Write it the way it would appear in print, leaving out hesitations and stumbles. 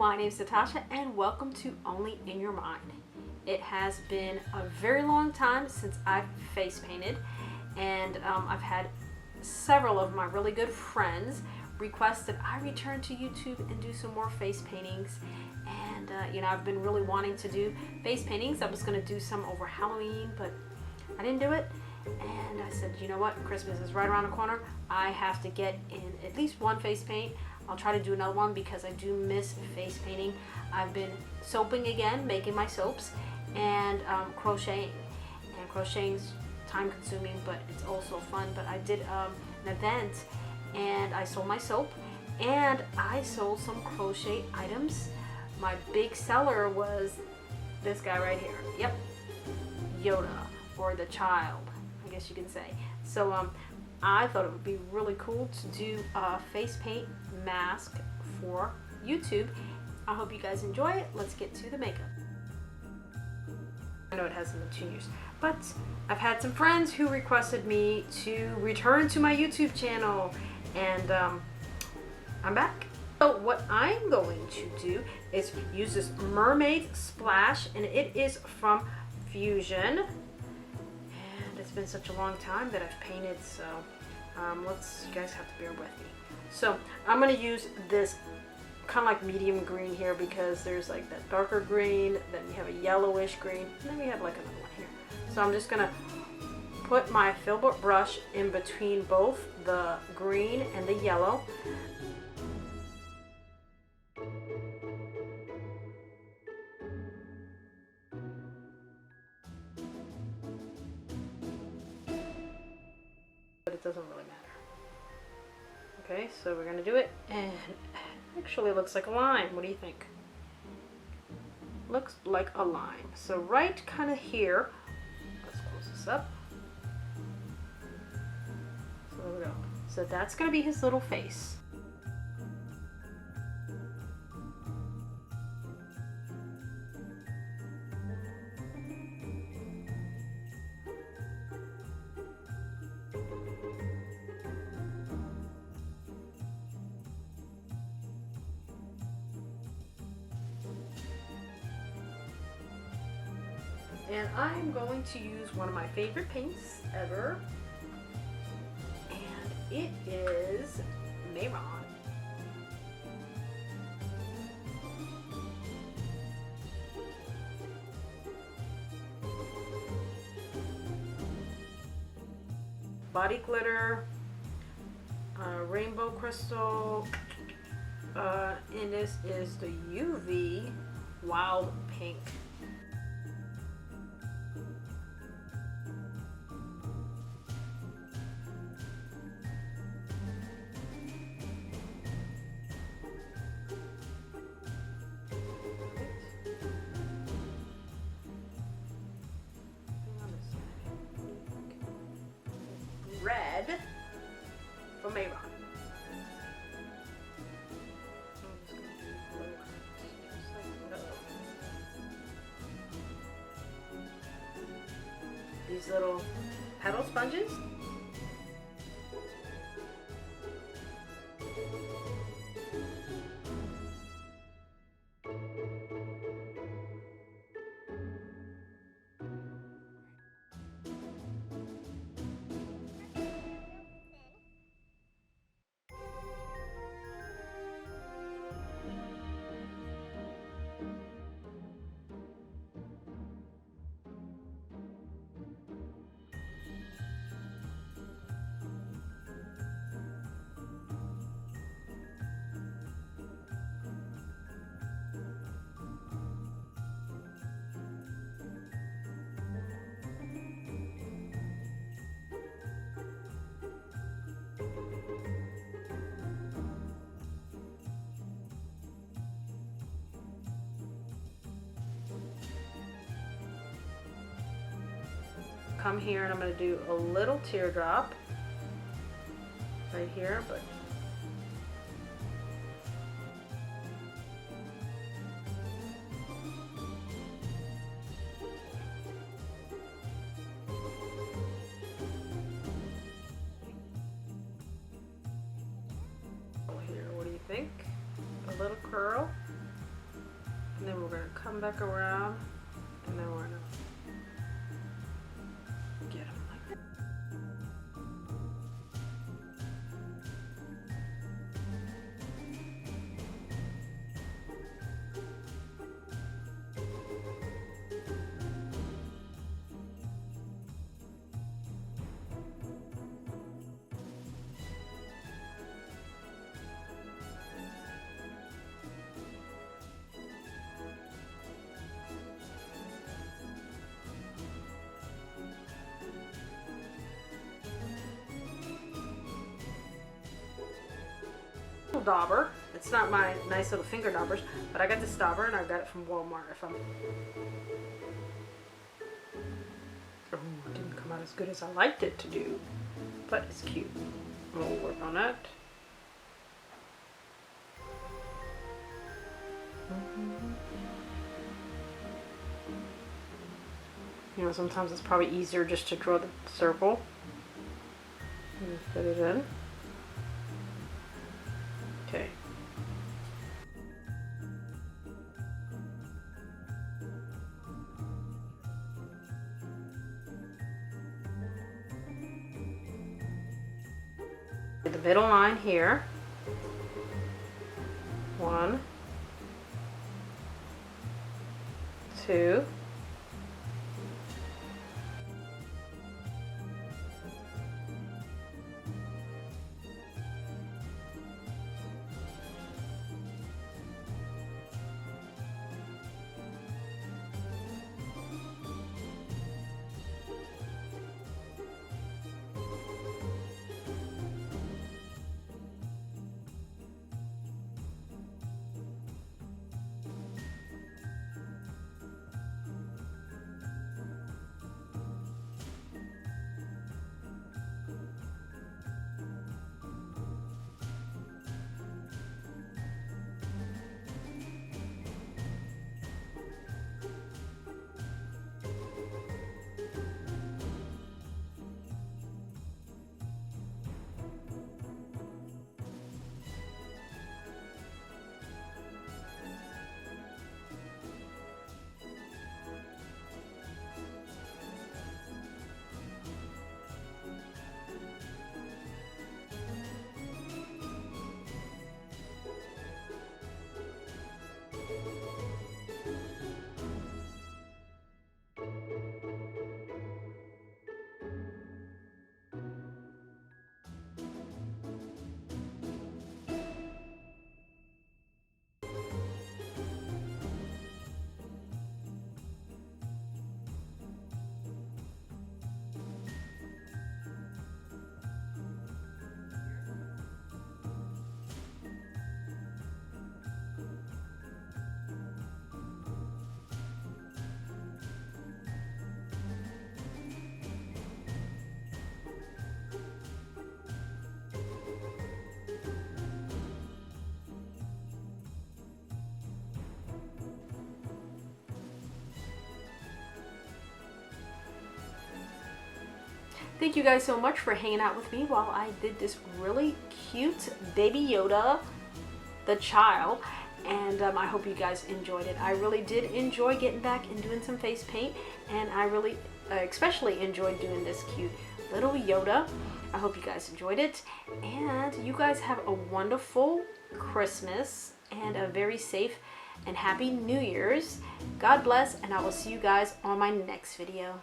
My name is Natasha and welcome to Only in Your Mind. It has been a very long time since I've face painted, and I've had several of my really good friends request that I return to YouTube and do some more face paintings. And I've been really wanting to do face paintings. I was going to do some over Halloween, but I didn't do it. And I said, you know what, Christmas is right around the corner. I have to get in at least one face paint. I'll try to do another one because I do miss face painting. I've been soaping again, making my soaps, and crocheting. And crocheting's time consuming, but it's also fun. But I did an event and I sold my soap and I sold some crochet items. My big seller was this guy right here. Yep, Yoda, or the child, I guess you can say. So I thought it would be really cool to do a face paint mask for YouTube. I hope you guys enjoy it. Let's get to the makeup. I know it hasn't been 2 years, but I've had some friends who requested me to return to my YouTube channel, and I'm back. So what I'm going to do is use this Mermaid splash, and it is from Fusion. And it's been such a long time that I've painted, so you guys have to bear with me. So I'm going to use this kind of like medium green here, because there's like that darker green, then we have a yellowish green, and then we have like another one here. So I'm just going to put my filbert brush in between both the green and the yellow. But it doesn't really matter. Okay, so we're gonna do it, and actually it looks like a line. What do you think? Looks like a line. So right kind of here, let's close this up. So there we go. So that's gonna be his little face. And I'm going to use one of my favorite paints ever, and it is Mermaid. Body glitter, rainbow crystal, and this is the UV Wild Pink. Red from Mermaid. These little petal sponges. Come here, and I'm going to do a little teardrop right here, but here, what do you think? A little curl. then we're gonna come back around, and then we're gonna get them like that. Dauber. It's not my nice little finger daubers, but I got this dauber and I got it from Walmart. Oh, it didn't come out as good as I liked it to do, but it's cute. We'll work on that. You know, sometimes it's probably easier just to draw the circle and fit it in. Okay. The middle line here. 1, 2. Thank you guys so much for hanging out with me while I did this really cute Baby Yoda, the child, and I hope you guys enjoyed it. I really did enjoy getting back and doing some face paint, and I really especially enjoyed doing this cute little Yoda. I hope you guys enjoyed it, and you guys have a wonderful Christmas and a very safe and happy New Year's. God bless, and I will see you guys on my next video.